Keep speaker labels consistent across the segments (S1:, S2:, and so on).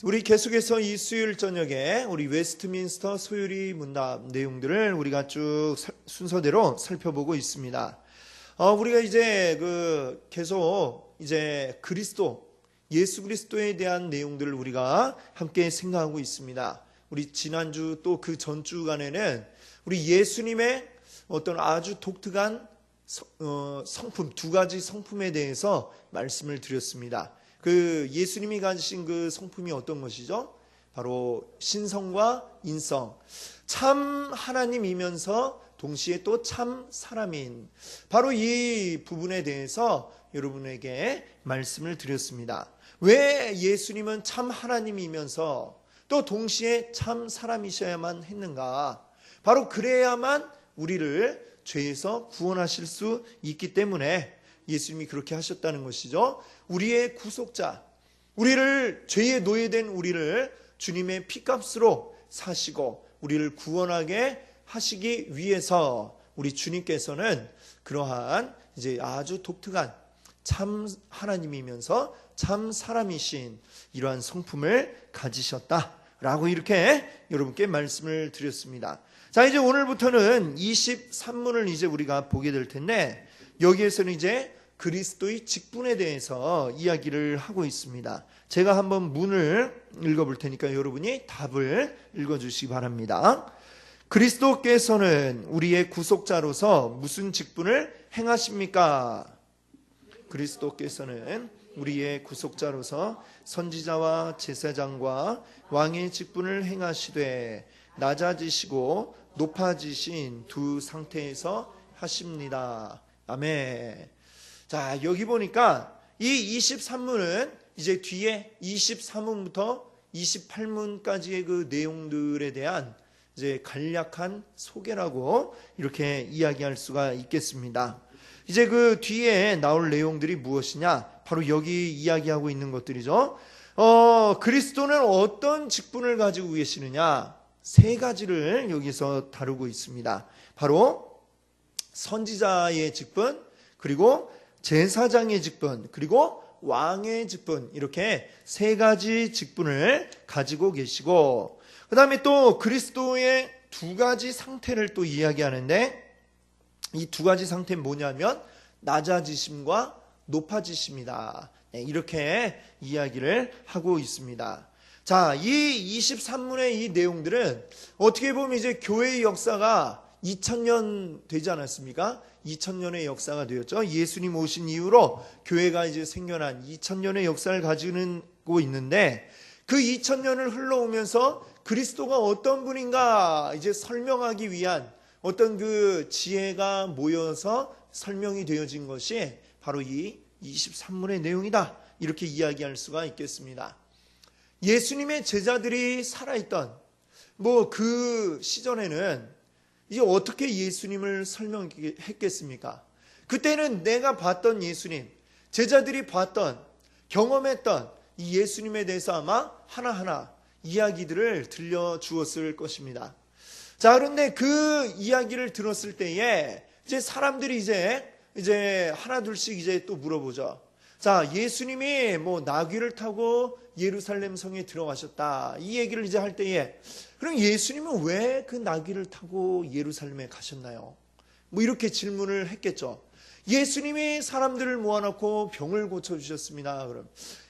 S1: 우리 계속해서 이 수요일 저녁에 우리 웨스트민스터 소요리 문답 내용들을 우리가 쭉 순서대로 살펴보고 있습니다. 우리가 이제 계속 이제 예수 그리스도에 대한 내용들을 우리가 함께 생각하고 있습니다. 우리 지난주 또 그 전주간에는 우리 예수님의 어떤 아주 독특한 성품, 두 가지 성품에 대해서 말씀을 드렸습니다. 그 예수님이 가지신 그 성품이 어떤 것이죠? 바로 신성과 인성, 참 하나님이면서 동시에 또 참 사람인, 바로 이 부분에 대해서 여러분에게 말씀을 드렸습니다. 왜 예수님은 참 하나님이면서 또 동시에 참 사람이셔야만 했는가? 바로 그래야만 우리를 죄에서 구원하실 수 있기 때문에 예수님이 그렇게 하셨다는 것이죠. 우리의 구속자, 죄에 노예된 우리를 주님의 피값으로 사시고 우리를 구원하게 하시기 위해서 우리 주님께서는 그러한 이제 아주 독특한 참 하나님이면서 참 사람이신 이러한 성품을 가지셨다라고 이렇게 여러분께 말씀을 드렸습니다. 자, 이제 오늘부터는 23문을 이제 우리가 보게 될 텐데, 여기에서는 이제 그리스도의 직분에 대해서 이야기를 하고 있습니다. 제가 한번 문을 읽어볼 테니까 여러분이 답을 읽어주시기 바랍니다. 그리스도께서는 우리의 구속자로서 무슨 직분을 행하십니까? 그리스도께서는 우리의 구속자로서 선지자와 제사장과 왕의 직분을 행하시되 낮아지시고 높아지신 두 상태에서 하십니다. 아멘. 자, 여기 보니까 이 23문은 이제 뒤에 23문부터 28문까지의 그 내용들에 대한 이제 간략한 소개라고 이렇게 이야기할 수가 있겠습니다. 이제 그 뒤에 나올 내용들이 무엇이냐? 바로 여기 이야기하고 있는 것들이죠. 그리스도는 어떤 직분을 가지고 계시느냐? 세 가지를 여기서 다루고 있습니다. 바로 선지자의 직분, 그리고 제사장의 직분, 그리고 왕의 직분, 이렇게 세 가지 직분을 가지고 계시고, 그 다음에 또 그리스도의 두 가지 상태를 또 이야기하는데, 이 두 가지 상태는 뭐냐면 낮아지심과 높아지심이다. 네, 이렇게 이야기를 하고 있습니다. 자, 이 23문의 이 내용들은 어떻게 보면 이제 교회의 역사가 2000년 되지 않았습니까? 2000년의 역사가 되었죠. 예수님 오신 이후로 교회가 이제 생겨난 2000년의 역사를 가지고 있는데, 그 2000년을 흘러오면서 그리스도가 어떤 분인가 이제 설명하기 위한 어떤 그 지혜가 모여서 설명이 되어진 것이 바로 이 23문의 내용이다. 이렇게 이야기할 수가 있겠습니다. 예수님의 제자들이 살아있던 그 시절에는 이제 어떻게 예수님을 설명했겠습니까? 그때는 내가 봤던 예수님, 제자들이 봤던, 경험했던 이 예수님에 대해서 아마 하나하나 이야기들을 들려주었을 것입니다. 자, 그런데 그 이야기를 들었을 때에 이제 사람들이 이제 하나둘씩 이제 또 물어보죠. 자, 예수님이 나귀를 타고 예루살렘 성에 들어가셨다. 이 얘기를 이제 할 때에, 그럼 예수님은 왜 그 나귀를 타고 예루살렘에 가셨나요? 이렇게 질문을 했겠죠. 예수님이 사람들을 모아놓고 병을 고쳐주셨습니다. 그럼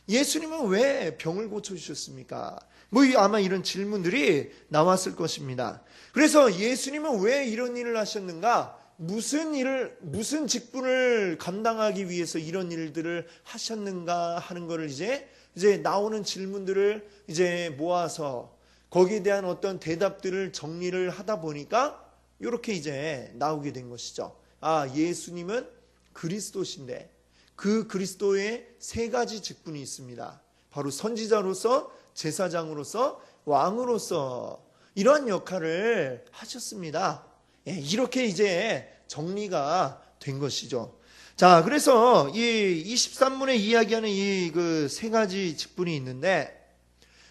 S1: 예수님은 왜 병을 고쳐주셨습니까? 아마 이런 질문들이 나왔을 것입니다. 그래서 예수님은 왜 이런 일을 하셨는가? 무슨 직분을 감당하기 위해서 이런 일들을 하셨는가 하는 것을 이제 나오는 질문들을 이제 모아서 거기에 대한 어떤 대답들을 정리를 하다 보니까 이렇게 이제 나오게 된 것이죠. 아, 예수님은 그리스도신데 그 그리스도의 세 가지 직분이 있습니다. 바로 선지자로서, 제사장으로서, 왕으로서 이런 역할을 하셨습니다. 이렇게 이제 정리가 된 것이죠. 자, 그래서 이 23문에 이야기하는 이 그 세 가지 직분이 있는데,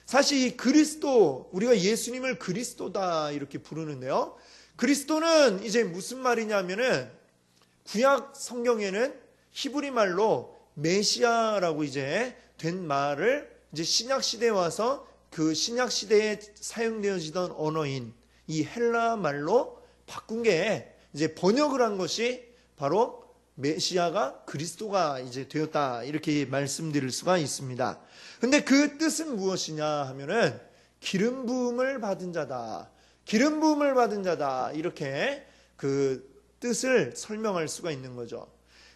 S1: 사실 이 그리스도, 우리가 예수님을 그리스도다 이렇게 부르는데요. 그리스도는 이제 무슨 말이냐면은 구약 성경에는 히브리 말로 메시아라고 이제 된 말을 이제 신약 시대에 와서 그 신약 시대에 사용되어지던 언어인 이 헬라 말로 바꾼 게 이제 번역을 한 것이 바로 메시아가 그리스도가 이제 되었다, 이렇게 말씀드릴 수가 있습니다. 근데 그 뜻은 무엇이냐 하면은 기름 부음을 받은 자다, 기름 부음을 받은 자다, 이렇게 그 뜻을 설명할 수가 있는 거죠.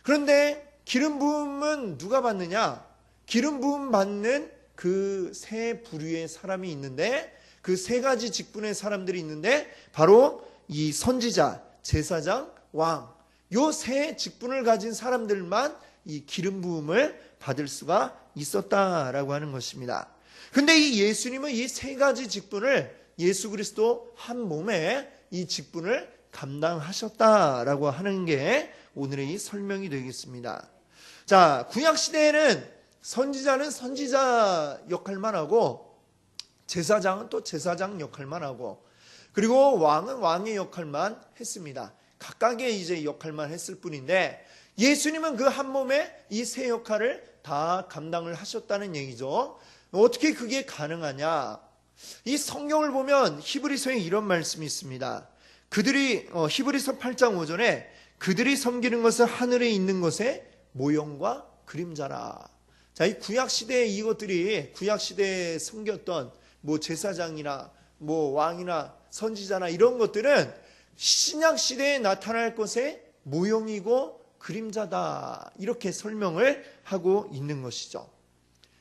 S1: 그런데 기름 부음은 누가 받느냐? 기름 부음 받는 그 세 부류의 사람이 있는데, 그 세 가지 직분의 사람들이 있는데 바로 이 선지자, 제사장, 왕, 요 세 직분을 가진 사람들만 이 기름 부음을 받을 수가 있었다라고 하는 것입니다. 근데 이 예수님은 이 세 가지 직분을 예수 그리스도 한 몸에 이 직분을 감당하셨다라고 하는 게 오늘의 이 설명이 되겠습니다. 자, 구약 시대에는 선지자는 선지자 역할만 하고, 제사장은 또 제사장 역할만 하고, 그리고 왕은 왕의 역할만 했습니다. 각각의 이제 역할만 했을 뿐인데, 예수님은 그 한 몸에 이 세 역할을 다 감당을 하셨다는 얘기죠. 어떻게 그게 가능하냐? 이 성경을 보면 히브리서에 이런 말씀이 있습니다. 그들이 히브리서 8장 5절에 그들이 섬기는 것은 하늘에 있는 것의 모형과 그림자라. 자, 이 구약 시대에 이것들이 구약 시대에 섬겼던 뭐 제사장이나 뭐 왕이나 선지자나 이런 것들은 신약 시대에 나타날 것의 모형이고 그림자다, 이렇게 설명을 하고 있는 것이죠.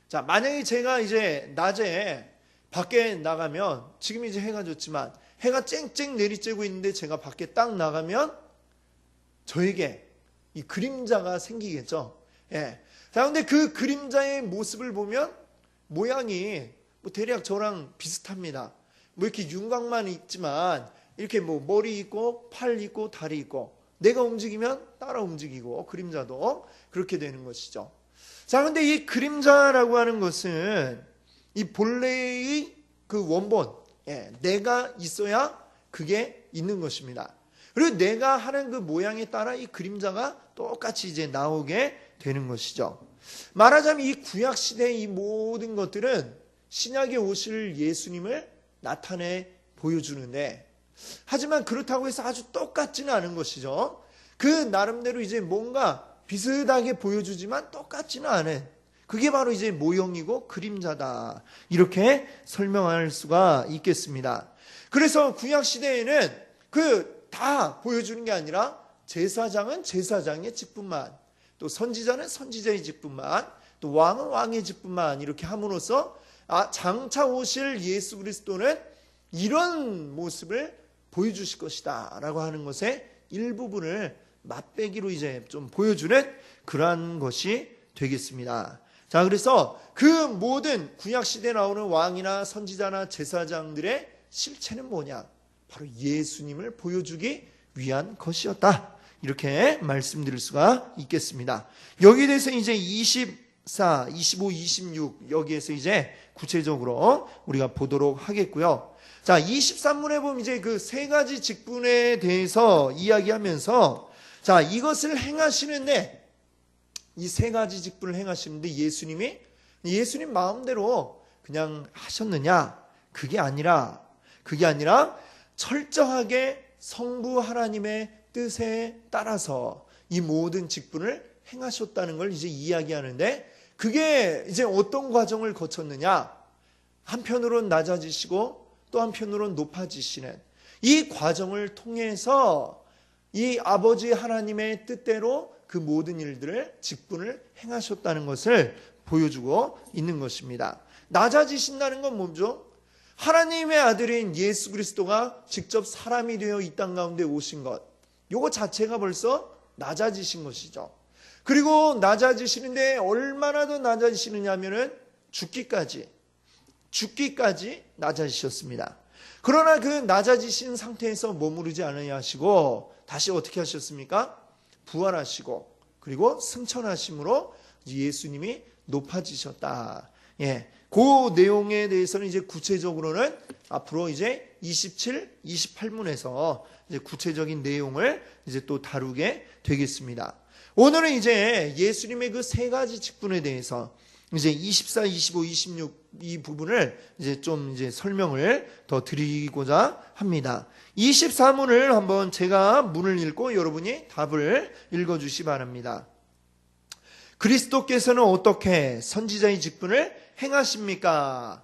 S1: 자, 만약에 제가 이제 낮에 밖에 나가면, 지금 이제 해가 졌지만 해가 쨍쨍 내리쬐고 있는데 제가 밖에 딱 나가면 저에게 이 그림자가 생기겠죠. 예. 자, 근데 그 그림자의 모습을 보면 모양이 뭐 대략 저랑 비슷합니다. 뭐 이렇게 윤곽만 있지만 이렇게 뭐 머리 있고 팔 있고 다리 있고, 내가 움직이면 따라 움직이고, 그림자도 그렇게 되는 것이죠. 자, 근데 이 그림자라고 하는 것은 이 본래의 그 원본, 내가 있어야 그게 있는 것입니다. 그리고 내가 하는 그 모양에 따라 이 그림자가 똑같이 이제 나오게 되는 것이죠. 말하자면 이 구약 시대의 이 모든 것들은 신약에 오실 예수님을 나타내 보여주는데, 하지만 그렇다고 해서 아주 똑같지는 않은 것이죠. 그 나름대로 이제 뭔가 비슷하게 보여주지만 똑같지는 않은, 그게 바로 이제 모형이고 그림자다, 이렇게 설명할 수가 있겠습니다. 그래서 구약 시대에는 그 다 보여주는 게 아니라 제사장은 제사장의 직분만, 또 선지자는 선지자의 직분만, 또 왕은 왕의 직분만 이렇게 함으로써 장차 오실 예수 그리스도는 이런 모습을 보여주실 것이다 라고 하는 것의 일부분을 맛배기로 이제 좀 보여주는 그러한 것이 되겠습니다. 자, 그래서 그 모든 구약 시대에 나오는 왕이나 선지자나 제사장들의 실체는 뭐냐? 바로 예수님을 보여주기 위한 것이었다, 이렇게 말씀드릴 수가 있겠습니다. 여기에 대해서 이제 24, 25, 26 여기에서 이제 구체적으로 우리가 보도록 하겠고요. 자, 23문에 보면 이제 그 세 가지 직분에 대해서 이야기하면서, 자, 이것을 행하시는데, 이 세 가지 직분을 행하시는데 예수님 마음대로 그냥 하셨느냐? 그게 아니라 철저하게 성부 하나님의 뜻에 따라서 이 모든 직분을 행하셨다는 걸 이제 이야기하는데, 그게 이제 어떤 과정을 거쳤느냐? 한편으로는 낮아지시고 또 한편으로는 높아지시는 이 과정을 통해서 이 아버지 하나님의 뜻대로 그 모든 일들을, 직분을 행하셨다는 것을 보여주고 있는 것입니다. 낮아지신다는 건 뭐죠? 하나님의 아들인 예수 그리스도가 직접 사람이 되어 이 땅 가운데 오신 것, 요거 자체가 벌써 낮아지신 것이죠. 그리고 낮아지시는데 얼마나 더 낮아지시느냐 하면은 죽기까지 낮아지셨습니다. 그러나 그 낮아지신 상태에서 머무르지 않으려 하시고 다시 어떻게 하셨습니까? 부활하시고 그리고 승천하심으로 예수님이 높아지셨다. 그 내용에 대해서는 이제 구체적으로는 앞으로 이제 27, 28문에서 이제 구체적인 내용을 이제 또 다루게 되겠습니다. 오늘은 이제 예수님의 그 세 가지 직분에 대해서, 이제 24, 25, 26 이 부분을 이제 좀 이제 설명을 더 드리고자 합니다. 24문을 한번 제가 문을 읽고 여러분이 답을 읽어 주시 바랍니다. 그리스도께서는 어떻게 선지자의 직분을 행하십니까?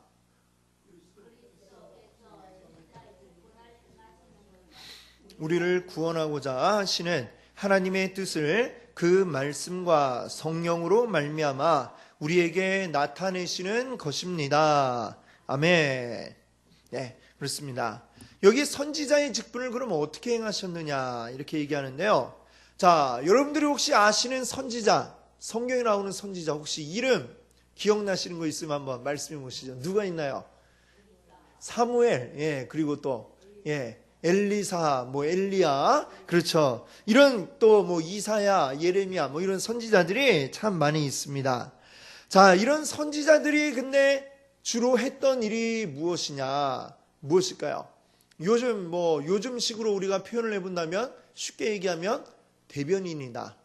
S1: 우리를 구원하고자 하시는 하나님의 뜻을 그 말씀과 성령으로 말미암아 우리에게 나타내시는 것입니다. 아멘. 네, 그렇습니다. 여기 선지자의 직분을 그럼 어떻게 행하셨느냐 이렇게 얘기하는데요. 자, 여러분들이 혹시 아시는 선지자, 성경에 나오는 선지자 혹시 이름 기억나시는 거 있으면 한번 말씀해 보시죠. 누가 있나요? 사무엘, 예, 그리고 또 엘리사, 엘리야, 그렇죠. 이런 또 이사야, 예레미야, 이런 선지자들이 참 많이 있습니다. 자, 이런 선지자들이 근데 주로 했던 일이 무엇일까요? 요즘식으로 우리가 표현을 해본다면 쉽게 얘기하면 대변인이다.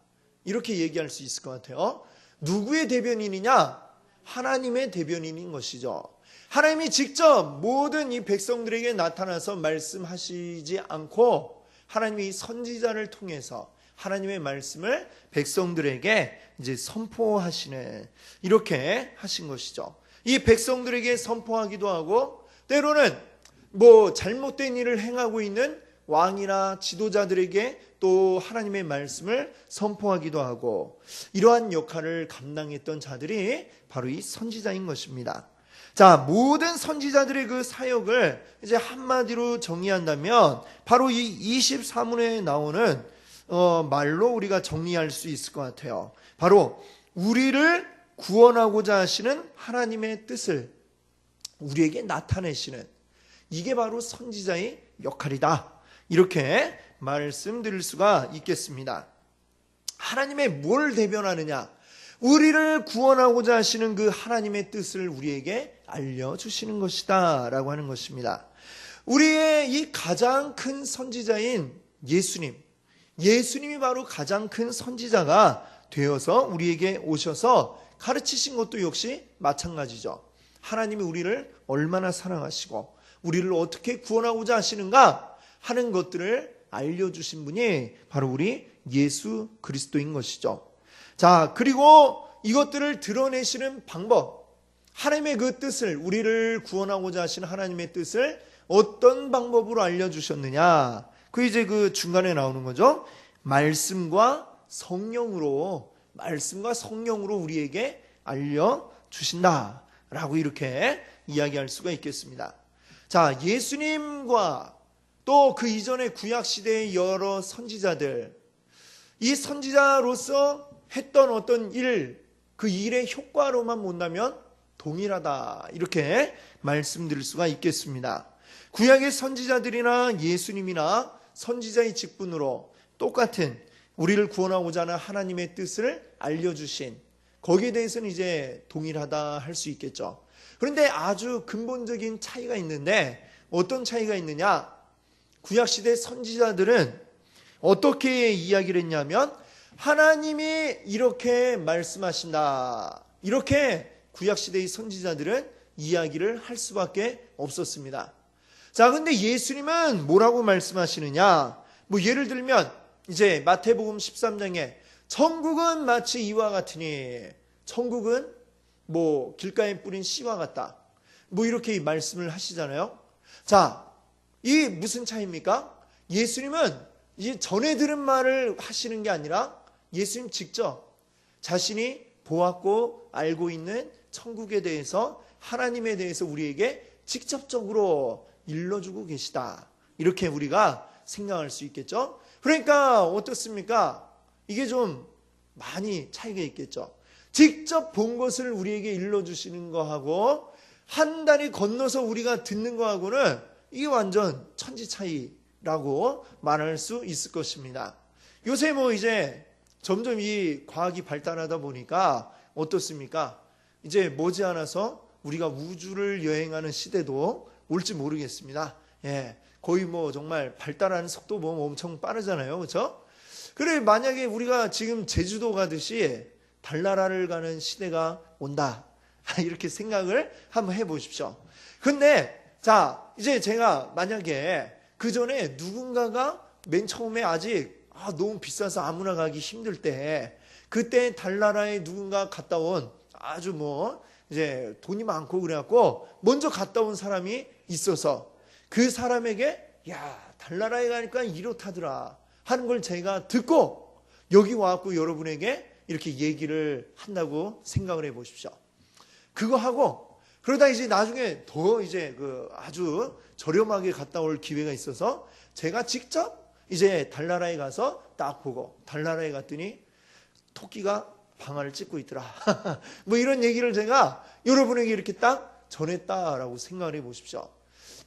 S1: 이렇게 얘기할 수 있을 것 같아요. 누구의 대변인이냐? 하나님의 대변인인 것이죠. 하나님이 직접 모든 이 백성들에게 나타나서 말씀하시지 않고 하나님이 선지자를 통해서 하나님의 말씀을 백성들에게 이제 선포하시는 이렇게 하신 것이죠. 이 백성들에게 선포하기도 하고 때로는 잘못된 일을 행하고 있는 왕이나 지도자들에게 또 하나님의 말씀을 선포하기도 하고 이러한 역할을 감당했던 자들이 바로 이 선지자인 것입니다. 자, 모든 선지자들의 그 사역을 이제 한마디로 정의한다면 바로 이 24문에 나오는 말로 우리가 정리할 수 있을 것 같아요. 바로 우리를 구원하고자 하시는 하나님의 뜻을 우리에게 나타내시는 이게 바로 선지자의 역할이다. 이렇게 말씀드릴 수가 있겠습니다. 하나님의 뭘 대변하느냐? 우리를 구원하고자 하시는 그 하나님의 뜻을 우리에게 알려주시는 것이다 라고 하는 것입니다. 우리의 이 가장 큰 선지자인 예수님이 바로 가장 큰 선지자가 되어서 우리에게 오셔서 가르치신 것도 역시 마찬가지죠. 하나님이 우리를 얼마나 사랑하시고 우리를 어떻게 구원하고자 하시는가 하는 것들을 알려주신 분이 바로 우리 예수 그리스도인 것이죠. 자, 그리고 이것들을 드러내시는 방법, 하나님의 그 뜻을, 우리를 구원하고자 하시는 하나님의 뜻을 어떤 방법으로 알려주셨느냐? 이제 그 중간에 나오는 거죠. 말씀과 성령으로 우리에게 알려주신다라고 이렇게 이야기할 수가 있겠습니다. 자, 예수님과 또 그 이전의 구약시대의 여러 선지자들, 이 선지자로서 했던 어떤 일, 그 일의 효과로만 본다면 동일하다 이렇게 말씀드릴 수가 있겠습니다. 구약의 선지자들이나 예수님이나 선지자의 직분으로 똑같은 우리를 구원하고자 하는 하나님의 뜻을 알려주신 거기에 대해서는 이제 동일하다 할 수 있겠죠. 그런데 아주 근본적인 차이가 있는데 어떤 차이가 있느냐? 구약시대 선지자들은 어떻게 이야기를 했냐면 하나님이 이렇게 말씀하신다. 이렇게 구약시대의 선지자들은 이야기를 할 수밖에 없었습니다. 자, 근데 예수님은 뭐라고 말씀하시느냐? 예를 들면 이제 마태복음 13장에 천국은 마치 이와 같으니 천국은 길가에 뿌린 씨와 같다. 이렇게 말씀을 하시잖아요. 자, 이 무슨 차이입니까? 예수님은 이 전에 들은 말을 하시는 게 아니라 예수님 직접 자신이 보았고 알고 있는 천국에 대해서 하나님에 대해서 우리에게 직접적으로 일러주고 계시다. 이렇게 우리가 생각할 수 있겠죠. 그러니까 어떻습니까? 이게 좀 많이 차이가 있겠죠. 직접 본 것을 우리에게 일러주시는 거하고 한 다리 건너서 우리가 듣는 거하고는 이게 완전 천지 차이라고 말할 수 있을 것입니다. 요새 이제 점점 이 과학이 발달하다 보니까 어떻습니까? 이제 머지않아서 우리가 우주를 여행하는 시대도 올지 모르겠습니다. 예, 거의 정말 발달하는 속도 엄청 빠르잖아요, 그렇죠? 그래 만약에 우리가 지금 제주도 가듯이 달나라를 가는 시대가 온다. 이렇게 생각을 한번 해보십시오. 근데 자, 이제 제가 만약에 그 전에 누군가가 맨 처음에 아직 너무 비싸서 아무나 가기 힘들 때, 그때 달나라에 누군가 갔다 온 아주 이제 돈이 많고 그래갖고 먼저 갔다 온 사람이 있어서 그 사람에게 야, 달나라에 가니까 이렇다더라 하는 걸 제가 듣고 여기 와갖고 여러분에게 이렇게 얘기를 한다고 생각을 해 보십시오. 그거 하고 그러다 이제 나중에 더 이제 아주 저렴하게 갔다 올 기회가 있어서 제가 직접 이제 달나라에 가서 딱 보고, 달나라에 갔더니 토끼가 방아를 찢고 있더라. 이런 얘기를 제가 여러분에게 이렇게 딱 전했다라고 생각을 해 보십시오.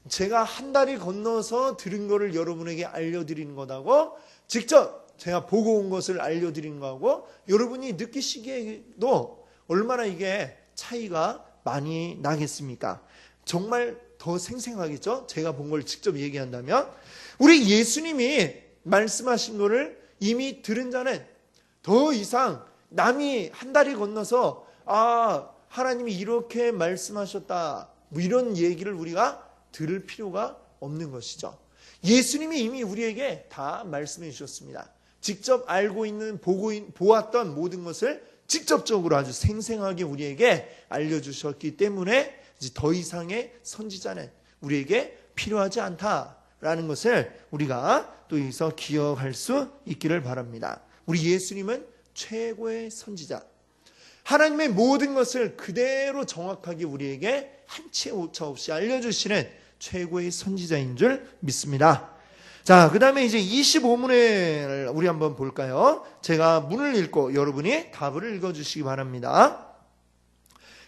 S1: 제가 한 다리 건너서 들은 거를 여러분에게 알려드리는 것하고 직접 제가 보고 온 것을 알려드리는 거하고 여러분이 느끼시기에도 얼마나 이게 차이가 많이 나겠습니까? 정말 더 생생하겠죠? 제가 본 걸 직접 얘기한다면 우리 예수님이 말씀하신 거를 이미 들은 자는 더 이상 남이 한 다리 건너서 하나님이 이렇게 말씀하셨다 이런 얘기를 우리가 들을 필요가 없는 것이죠. 예수님이 이미 우리에게 다 말씀해 주셨습니다. 직접 알고 있는 보았던 모든 것을 직접적으로 아주 생생하게 우리에게 알려주셨기 때문에 이제 더 이상의 선지자는 우리에게 필요하지 않다라는 것을 우리가 또 여기서 기억할 수 있기를 바랍니다. 우리 예수님은 최고의 선지자, 하나님의 모든 것을 그대로 정확하게 우리에게 한 치의 오차 없이 알려주시는 최고의 선지자인 줄 믿습니다. 자, 그 다음에 이제 25문을 우리 한번 볼까요? 제가 문을 읽고 여러분이 답을 읽어주시기 바랍니다.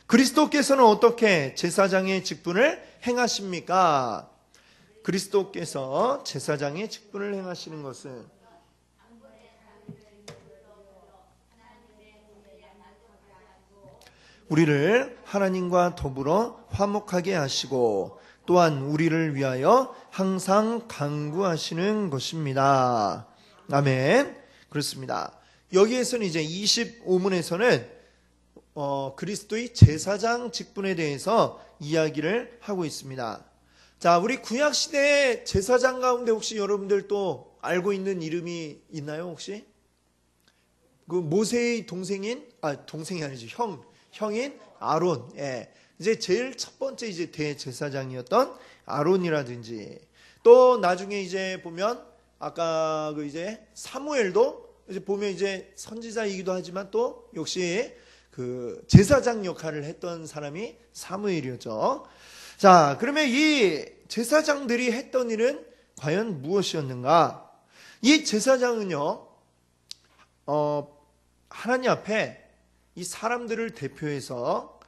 S1: 그리스도께서는 어떻게 제사장의 직분을 행하십니까? 그리스도께서 제사장의 직분을 행하시는 것은 우리를 하나님과 더불어 화목하게 하시고 또한 우리를 위하여 항상 간구하시는 것입니다. 아멘. 그렇습니다. 여기에서는 이제 25문에서는 그리스도의 제사장 직분에 대해서 이야기를 하고 있습니다. 자, 우리 구약시대의 제사장 가운데 혹시 여러분들 또 알고 있는 이름이 있나요, 혹시? 그 모세의 동생이 아니죠. 형인 아론. 예. 이제 제일 첫 번째 이제 대제사장이었던 아론이라든지 또 나중에 이제 보면 아까 이제 사무엘도 이제 보면 이제 선지자이기도 하지만 또 역시 그 제사장 역할을 했던 사람이 사무엘이었죠. 자, 그러면 이 제사장들이 했던 일은 과연 무엇이었는가? 이 제사장은요, 하나님 앞에 이 사람들을 대표해서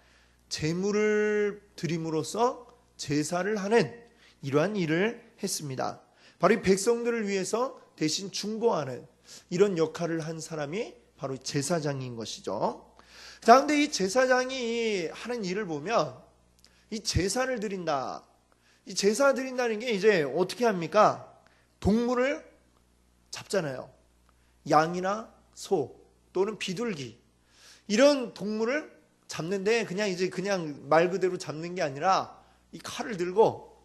S1: 제물을 드림으로써 제사를 하는 이러한 일을 했습니다. 바로 이 백성들을 위해서 대신 중보하는 이런 역할을 한 사람이 바로 제사장인 것이죠. 자, 근데 이 제사장이 하는 일을 보면 이 제사를 드린다. 이 제사 드린다는 게 이제 어떻게 합니까? 동물을 잡잖아요. 양이나 소 또는 비둘기 이런 동물을 잡는데 그냥 말 그대로 잡는 게 아니라 이 칼을 들고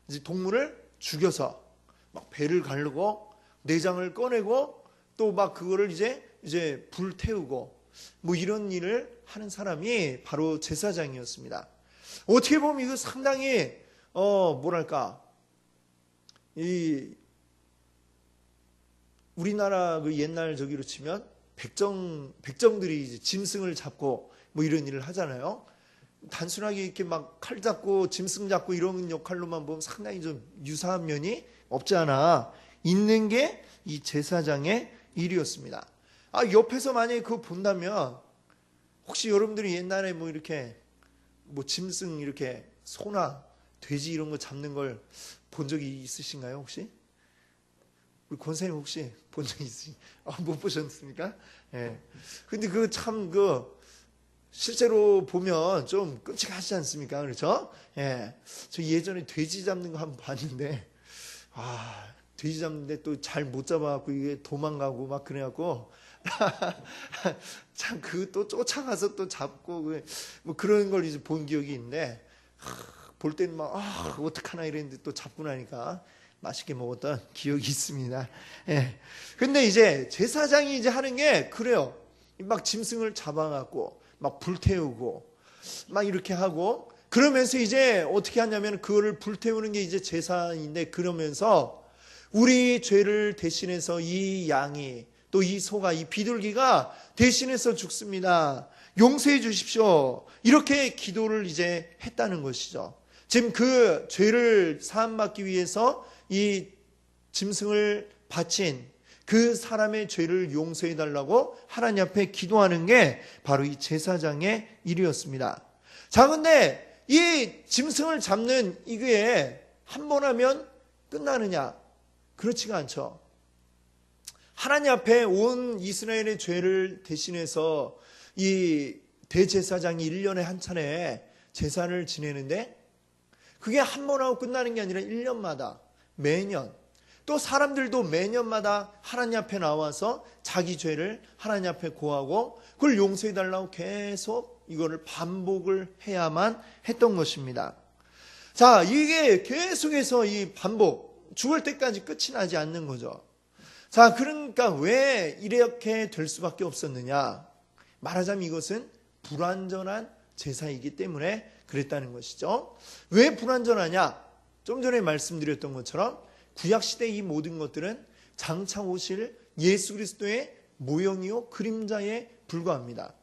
S1: 이제 동물을 죽여서 막 배를 가르고 내장을 꺼내고 또 막 그거를 이제 불 태우고 이런 일을 하는 사람이 바로 제사장이었습니다. 어떻게 보면 이거 상당히 이 우리나라 그 옛날 저기로 치면 백정들이 이제 짐승을 잡고 이런 일을 하잖아요. 단순하게 이렇게 막 칼 잡고 짐승 잡고 이런 역할로만 보면 상당히 좀 유사한 면이 없지 않아 있는 게 이 제사장의 일이었습니다. 옆에서 만약에 그거 본다면 혹시 여러분들이 옛날에 이렇게 짐승 이렇게 소나 돼지 이런 거 잡는 걸 본 적이 있으신가요, 혹시? 우리 권사님 혹시 본 적 못 보셨습니까? 예. 근데 실제로 보면 좀 끔찍하지 않습니까? 그렇죠? 예. 저 예전에 돼지 잡는 거 한번 봤는데, 돼지 잡는데 또 잘 못 잡아갖고 이게 도망가고 막 그래갖고, 참, 그 또 쫓아가서 또 잡고, 뭐 그런 걸 이제 본 기억이 있는데, 볼 때는 막, 어떡하나 이랬는데 또 잡고 나니까 맛있게 먹었던 기억이 있습니다. 예. 근데 이제 제사장이 이제 하는 게 그래요. 막 짐승을 잡아갖고, 막 불태우고, 막 이렇게 하고, 그러면서 이제 어떻게 하냐면 그거를 불태우는 게 이제 제사인데, 그러면서 우리 죄를 대신해서 이 양이, 또 이 소가, 이 비둘기가 대신해서 죽습니다. 용서해 주십시오. 이렇게 기도를 이제 했다는 것이죠. 지금 그 죄를 사함받기 위해서 이 짐승을 바친 그 사람의 죄를 용서해 달라고 하나님 앞에 기도하는 게 바로 이 제사장의 일이었습니다. 자, 근데 이 짐승을 잡는 이게 한 번 하면 끝나느냐? 그렇지가 않죠. 하나님 앞에 온 이스라엘의 죄를 대신해서 이 대제사장이 1년에 한 차례 제사를 지내는데, 그게 한 번 하고 끝나는 게 아니라 1년마다 매년, 또 사람들도 매년마다 하나님 앞에 나와서 자기 죄를 하나님 앞에 고하고 그걸 용서해 달라고 계속 이거를 반복을 해야만 했던 것입니다. 자, 이게 계속해서 이 반복, 죽을 때까지 끝이 나지 않는 거죠. 자, 그러니까 왜 이렇게 될 수밖에 없었느냐? 말하자면 이것은 불완전한 제사이기 때문에 그랬다는 것이죠. 왜 불완전하냐? 좀 전에 말씀드렸던 것처럼 구약시대 이 모든 것들은 장차 오실 예수 그리스도의 모형이요 그림자에 불과합니다.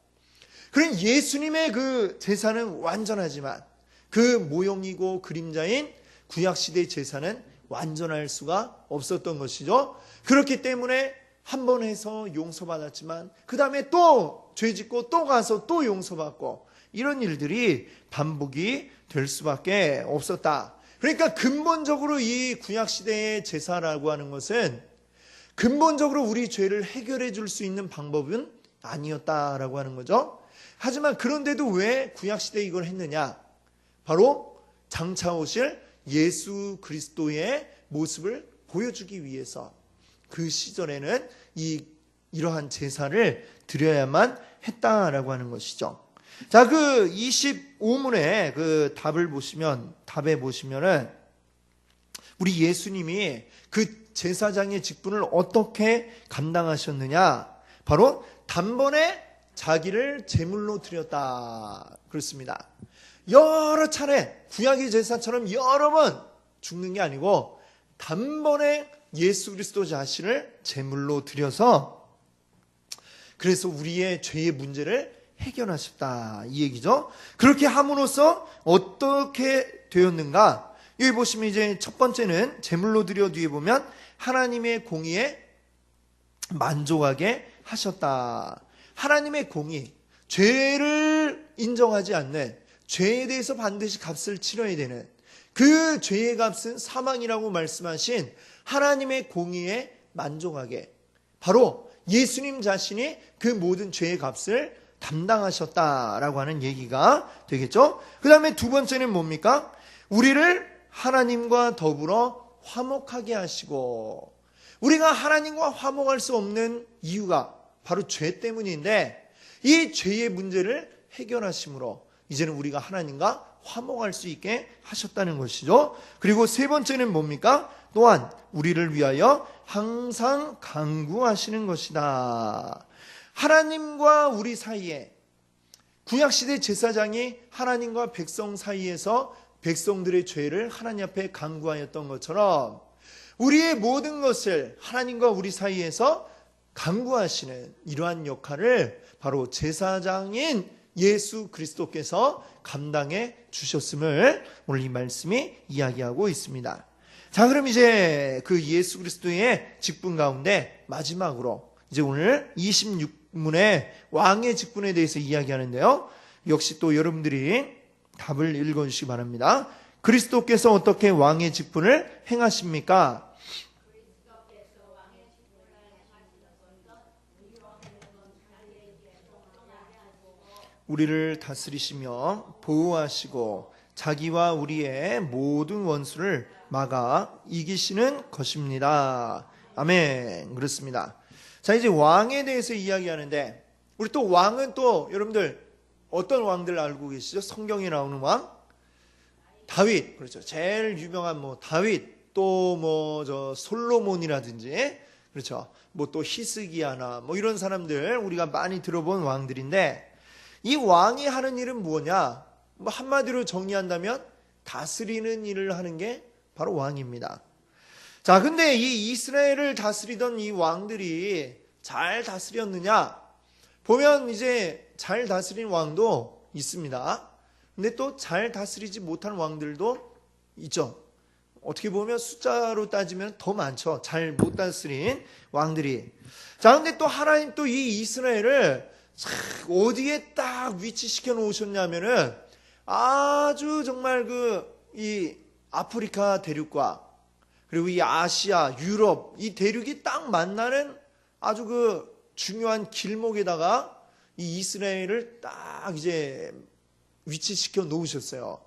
S1: 그런 예수님의 그 제사는 완전하지만 그 모형이고 그림자인 구약시대의 제사는 완전할 수가 없었던 것이죠. 그렇기 때문에 한 번 해서 용서받았지만 그 다음에 또 죄짓고 또 가서 또 용서받고 이런 일들이 반복이 될 수밖에 없었다. 그러니까 근본적으로 이 구약시대의 제사라고 하는 것은 근본적으로 우리 죄를 해결해 줄 수 있는 방법은 아니었다라고 하는 거죠. 하지만 그런데도 왜 구약시대에 이걸 했느냐? 바로 장차 오실 예수 그리스도의 모습을 보여주기 위해서 그 시절에는 이러한 제사를 드려야만 했다라고 하는 것이죠. 자, 그 25문의 그 답에 보시면은 우리 예수님이 그 제사장의 직분을 어떻게 감당하셨느냐? 바로 단번에 자기를 제물로 드렸다. 그렇습니다. 여러 차례 구약의 제사처럼 여러 번 죽는 게 아니고 단번에 예수 그리스도 자신을 제물로 드려서 그래서 우리의 죄의 문제를 해결하셨다 이 얘기죠. 그렇게 함으로써 어떻게 되었는가? 여기 보시면 이제 첫 번째는 제물로 드려 뒤에 보면 하나님의 공의에 만족하게 하셨다. 하나님의 공의, 죄를 인정하지 않는, 죄에 대해서 반드시 값을 치러야 되는 그 죄의 값은 사망이라고 말씀하신 하나님의 공의에 만족하게 바로 예수님 자신이 그 모든 죄의 값을 담당하셨다라고 하는 얘기가 되겠죠. 그 다음에 두 번째는 뭡니까? 우리를 하나님과 더불어 화목하게 하시고, 우리가 하나님과 화목할 수 없는 이유가 바로 죄 때문인데 이 죄의 문제를 해결하심으로 이제는 우리가 하나님과 화목할 수 있게 하셨다는 것이죠. 그리고 세 번째는 뭡니까? 또한 우리를 위하여 항상 간구하시는 것이다. 하나님과 우리 사이에 구약시대 제사장이 하나님과 백성 사이에서 백성들의 죄를 하나님 앞에 간구하였던 것처럼 우리의 모든 것을 하나님과 우리 사이에서 간구하시는 이러한 역할을 바로 제사장인 예수 그리스도께서 감당해 주셨음을 오늘 이 말씀이 이야기하고 있습니다. 자, 그럼 이제 그 예수 그리스도의 직분 가운데 마지막으로 이제 오늘 26문의 왕의 직분에 대해서 이야기하는데요. 역시 또 여러분들이 답을 읽어주시기 바랍니다. 그리스도께서 어떻게 왕의 직분을 행하십니까? 우리를 다스리시며 보호하시고 자기와 우리의 모든 원수를 막아 이기시는 것입니다. 아멘. 그렇습니다. 자, 이제 왕에 대해서 이야기하는데, 우리 또 왕은 또 여러분들 어떤 왕들 알고 계시죠? 성경에 나오는 왕? 다윗. 그렇죠. 제일 유명한 다윗, 또 솔로몬이라든지, 그렇죠. 또 히스기야나 이런 사람들 우리가 많이 들어본 왕들인데, 이 왕이 하는 일은 뭐냐? 한마디로 정리한다면 다스리는 일을 하는 게 바로 왕입니다. 자, 근데 이 이스라엘을 다스리던 이 왕들이 잘 다스렸느냐? 보면 이제 잘 다스린 왕도 있습니다. 근데 또 잘 다스리지 못한 왕들도 있죠. 어떻게 보면 숫자로 따지면 더 많죠. 잘 못 다스린 왕들이. 자, 근데 또 하나님 또 이 이스라엘을 어디에 딱 위치시켜 놓으셨냐면은 아주 정말 이 아프리카 대륙과 그리고 이 아시아, 유럽 이 대륙이 딱 만나는 아주 중요한 길목에다가 이 이스라엘을 딱 이제 위치시켜 놓으셨어요.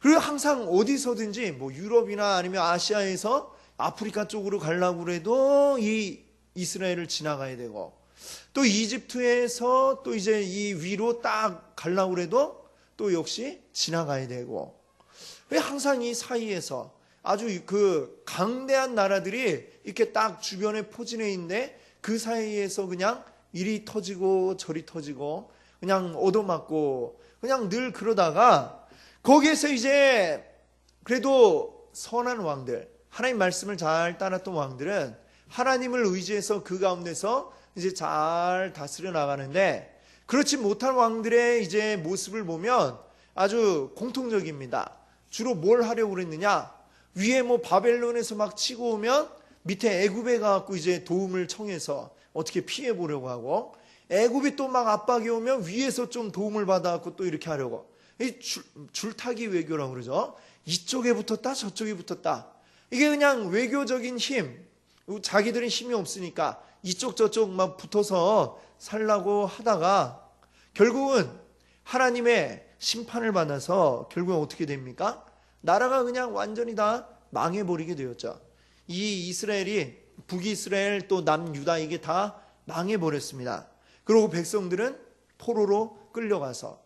S1: 그리고 항상 어디서든지 유럽이나 아니면 아시아에서 아프리카 쪽으로 가려고 해도 이 이스라엘을 지나가야 되고, 또 이집트에서 또 이제 이 위로 딱 가려고 해도 또 역시 지나가야 되고, 왜 항상 이 사이에서 아주 강대한 나라들이 이렇게 딱 주변에 포진해 있는데 그 사이에서 그냥 이리 터지고 저리 터지고 그냥 얻어맞고 그냥 늘 그러다가, 거기에서 이제 그래도 선한 왕들, 하나님 말씀을 잘 따랐던 왕들은 하나님을 의지해서 그 가운데서 이제 잘 다스려 나가는데, 그렇지 못한 왕들의 이제 모습을 보면 아주 공통적입니다. 주로 뭘 하려고 그랬느냐? 위에 바벨론에서 막 치고 오면 밑에 애굽에 가갖고 이제 도움을 청해서 어떻게 피해 보려고 하고, 애굽이 또 막 압박이 오면 위에서 좀 도움을 받아갖고 또 이렇게 하려고. 이 줄타기 외교라고 그러죠. 이쪽에 붙었다 저쪽에 붙었다. 이게 그냥 외교적인 힘, 자기들은 힘이 없으니까 이쪽 저쪽 막 붙어서 살라고 하다가 결국은 하나님의 심판을 받아서 결국은 어떻게 됩니까? 나라가 그냥 완전히 다 망해버리게 되었죠. 이 이스라엘이 북이스라엘 또 남유다 이게 다 망해버렸습니다. 그리고 백성들은 포로로 끌려가서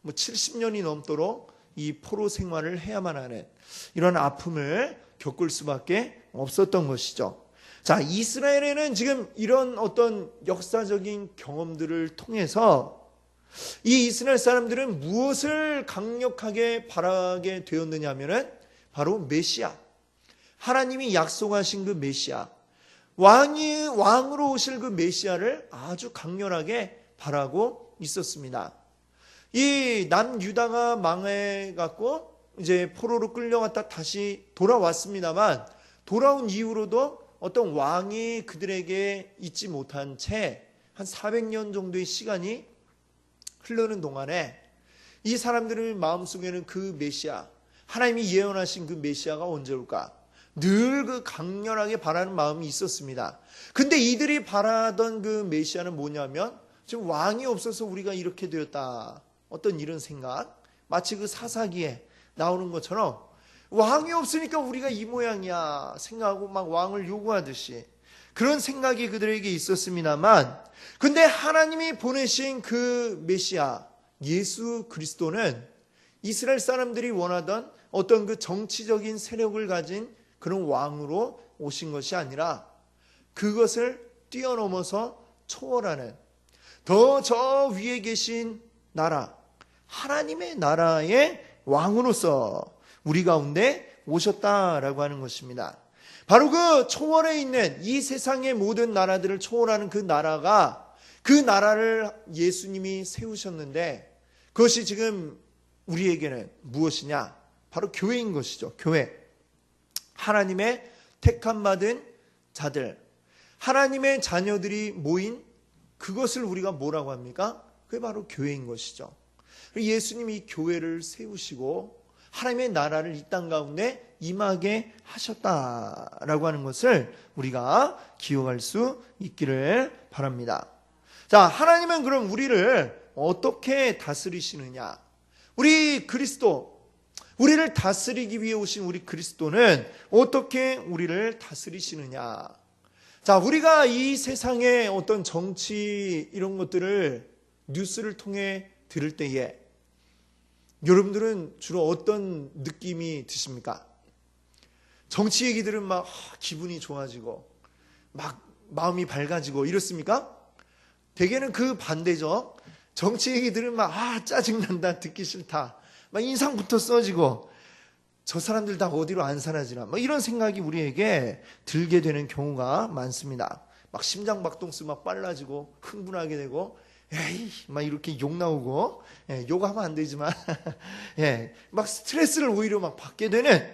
S1: 70년이 넘도록 이 포로 생활을 해야만 하는 이런 아픔을 겪을 수밖에 없었던 것이죠. 자, 이스라엘에는 지금 이런 어떤 역사적인 경험들을 통해서 이 이스라엘 사람들은 무엇을 강력하게 바라게 되었느냐 하면은 바로 메시아, 하나님이 약속하신 그 메시아, 왕으로 오실 그 메시아를 아주 강렬하게 바라고 있었습니다. 이 남유다가 망해갖고 이제 포로로 끌려갔다 다시 돌아왔습니다만, 돌아온 이후로도 어떤 왕이 그들에게 있지 못한 채 한 400년 정도의 시간이 흐르는 동안에 이 사람들의 마음속에는 그 메시아, 하나님이 예언하신 그 메시아가 언제 올까? 늘 그 강렬하게 바라는 마음이 있었습니다. 근데 이들이 바라던 그 메시아는 뭐냐면, 지금 왕이 없어서 우리가 이렇게 되었다, 어떤 이런 생각, 마치 그 사사기에 나오는 것처럼 왕이 없으니까 우리가 이 모양이야 생각하고 막 왕을 요구하듯이 그런 생각이 그들에게 있었습니다만, 근데 하나님이 보내신 그 메시아 예수 그리스도는 이스라엘 사람들이 원하던 어떤 그 정치적인 세력을 가진 그런 왕으로 오신 것이 아니라 그것을 뛰어넘어서 초월하는 더 저 위에 계신 나라, 하나님의 나라의 왕으로서 우리 가운데 오셨다라고 하는 것입니다. 바로 그 초월해 있는 이 세상의 모든 나라들을 초월하는 그 나라가, 그 나라를 예수님이 세우셨는데, 그것이 지금 우리에게는 무엇이냐? 바로 교회인 것이죠. 교회. 하나님의 택함 받은 자들, 하나님의 자녀들이 모인 그것을 우리가 뭐라고 합니까? 그게 바로 교회인 것이죠. 예수님이 교회를 세우시고 하나님의 나라를 이 땅 가운데 임하게 하셨다라고 하는 것을 우리가 기억할 수 있기를 바랍니다. 자, 하나님은 그럼 우리를 어떻게 다스리시느냐? 우리 그리스도, 우리를 다스리기 위해 오신 우리 그리스도는 어떻게 우리를 다스리시느냐? 자, 우리가 이 세상의 어떤 정치 이런 것들을 뉴스를 통해 들을 때에 여러분들은 주로 어떤 느낌이 드십니까? 정치 얘기 들으면 막 기분이 좋아지고 막 마음이 밝아지고 이렇습니까? 대개는 그 반대죠. 정치 얘기 들으면 막 짜증난다, 듣기 싫다, 막 인상부터 써지고 저 사람들 다 어디로 안 사라지나 막 이런 생각이 우리에게 들게 되는 경우가 많습니다. 막 심장박동수 막 빨라지고 흥분하게 되고 에이 막 이렇게 욕 나오고, 욕하면 안 되지만 막 스트레스를 오히려 막 받게 되는,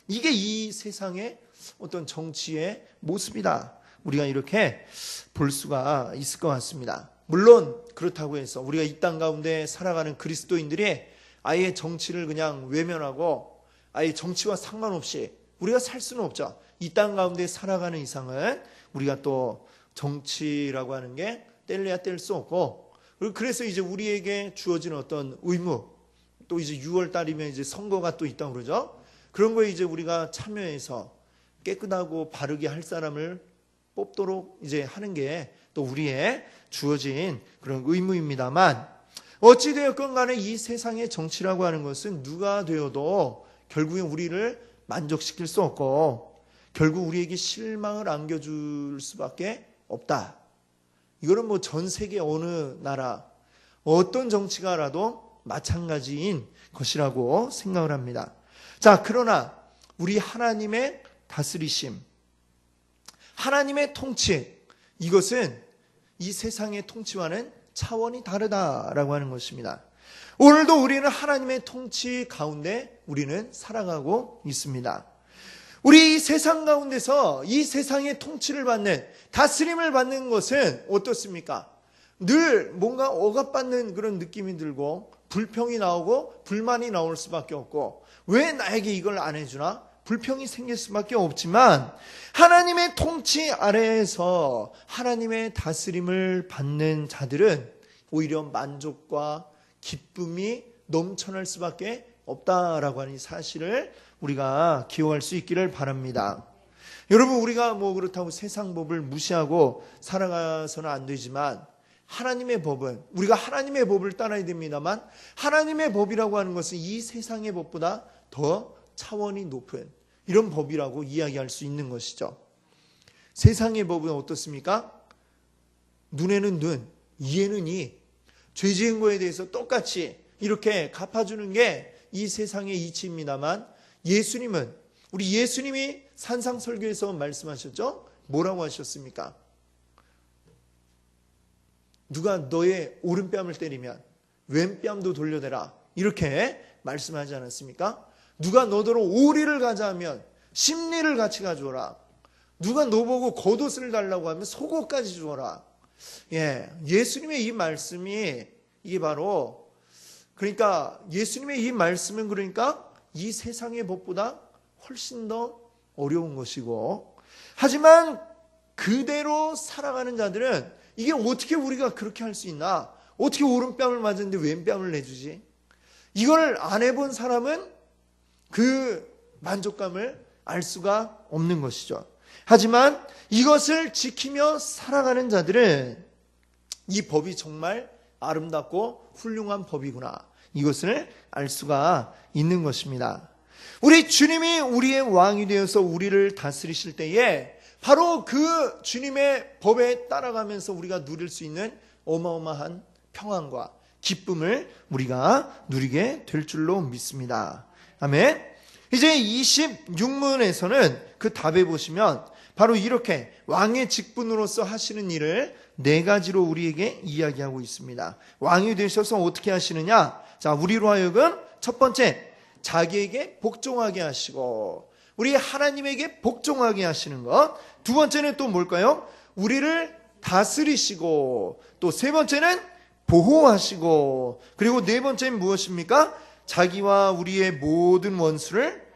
S1: 이게 이 세상의 어떤 정치의 모습이다. 우리가 이렇게 볼 수가 있을 것 같습니다. 물론 그렇다고 해서 우리가 이 땅 가운데 살아가는 그리스도인들이 아예 정치를 그냥 외면하고 아예 정치와 상관없이 우리가 살 수는 없죠. 이 땅 가운데 살아가는 이상은 우리가 또 정치라고 하는 게 뗄래야 뗄 수 없고, 그래서 이제 우리에게 주어진 어떤 의무, 또 이제 6월 달이면 이제 선거가 또 있다고 그러죠. 그런 거에 이제 우리가 참여해서 깨끗하고 바르게 할 사람을 뽑도록 이제 하는 게 또 우리의 주어진 그런 의무입니다만, 어찌되었건 간에 이 세상의 정치라고 하는 것은 누가 되어도 결국에 우리를 만족시킬 수 없고 결국 우리에게 실망을 안겨줄 수밖에 없다. 이거는 뭐 전 세계 어느 나라 어떤 정치가라도 마찬가지인 것이라고 생각을 합니다. 자, 그러나 우리 하나님의 다스리심, 하나님의 통치, 이것은 이 세상의 통치와는 차원이 다르다라고 하는 것입니다. 오늘도 우리는 하나님의 통치 가운데 우리는 살아가고 있습니다. 우리 이 세상 가운데서 이 세상의 통치를 받는, 다스림을 받는 것은 어떻습니까? 늘 뭔가 억압받는 그런 느낌이 들고 불평이 나오고 불만이 나올 수밖에 없고, 왜 나에게 이걸 안 해주나? 불평이 생길 수밖에 없지만, 하나님의 통치 아래에서 하나님의 다스림을 받는 자들은 오히려 만족과 기쁨이 넘쳐날 수밖에 없다라고 하는 사실을 우리가 기억할 수 있기를 바랍니다. 여러분, 우리가 뭐 그렇다고 세상 법을 무시하고 살아가서는 안 되지만, 하나님의 법은, 우리가 하나님의 법을 따라야 됩니다만, 하나님의 법이라고 하는 것은 이 세상의 법보다 더 차원이 높은 이런 법이라고 이야기할 수 있는 것이죠. 세상의 법은 어떻습니까? 눈에는 눈, 이에는 이, 죄 지은 거에 대해서 똑같이 이렇게 갚아주는 게 이 세상의 이치입니다만, 예수님은, 우리 예수님이 산상설교에서 말씀하셨죠? 뭐라고 하셨습니까? 누가 너의 오른뺨을 때리면 왼뺨도 돌려대라, 이렇게 말씀하지 않았습니까? 누가 너더러 오리를 가자 하면 십리를 같이 가져오라. 누가 너 보고 겉옷을 달라고 하면 속옷까지 주어라. 예수님의 이 말씀이, 이게 바로, 그러니까 예수님의 이 말씀은 그러니까 이 세상의 법보다 훨씬 더 어려운 것이고, 하지만 그대로 살아가는 자들은 이게 어떻게 우리가 그렇게 할 수 있나? 어떻게 오른뺨을 맞았는데 왼뺨을 내주지? 이걸 안 해본 사람은 그 만족감을 알 수가 없는 것이죠. 하지만 이것을 지키며 살아가는 자들은 이 법이 정말 아름답고 훌륭한 법이구나, 이것을 알 수가 있는 것입니다. 우리 주님이 우리의 왕이 되어서 우리를 다스리실 때에 바로 그 주님의 법에 따라가면서 우리가 누릴 수 있는 어마어마한 평안과 기쁨을 우리가 누리게 될 줄로 믿습니다. 아멘. 이제 26문에서는 그 답에 보시면 바로 이렇게 왕의 직분으로서 하시는 일을 4가지로 우리에게 이야기하고 있습니다. 왕이 되셔서 어떻게 하시느냐? 자, 우리로 하여금 첫 번째, 자기에게 복종하게 하시고, 우리 하나님에게 복종하게 하시는 것. 두 번째는 또 뭘까요? 우리를 다스리시고, 또 세 번째는 보호하시고, 그리고 네 번째는 무엇입니까? 자기와 우리의 모든 원수를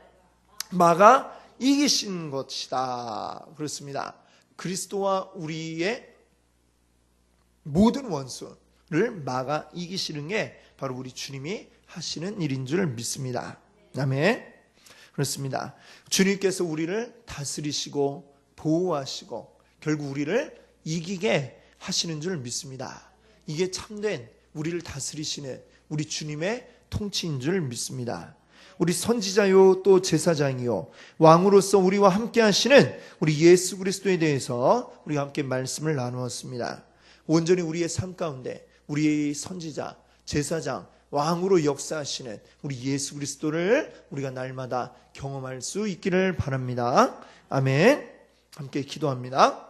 S1: 막아 이기신 것이다. 그렇습니다. 그리스도와 우리의 모든 원수를 막아 이기시는 게 바로 우리 주님이 하시는 일인 줄 믿습니다. 아멘. 그렇습니다. 주님께서 우리를 다스리시고 보호하시고 결국 우리를 이기게 하시는 줄 믿습니다. 이게 참된 우리를 다스리시는 우리 주님의 통치인 줄 믿습니다. 우리 선지자요 또 제사장이요 왕으로서 우리와 함께 하시는 우리 예수 그리스도에 대해서 우리가 함께 말씀을 나누었습니다. 온전히 우리의 삶 가운데 우리의 선지자, 제사장, 왕으로 역사하시는 우리 예수 그리스도를 우리가 날마다 경험할 수 있기를 바랍니다. 아멘. 함께 기도합니다.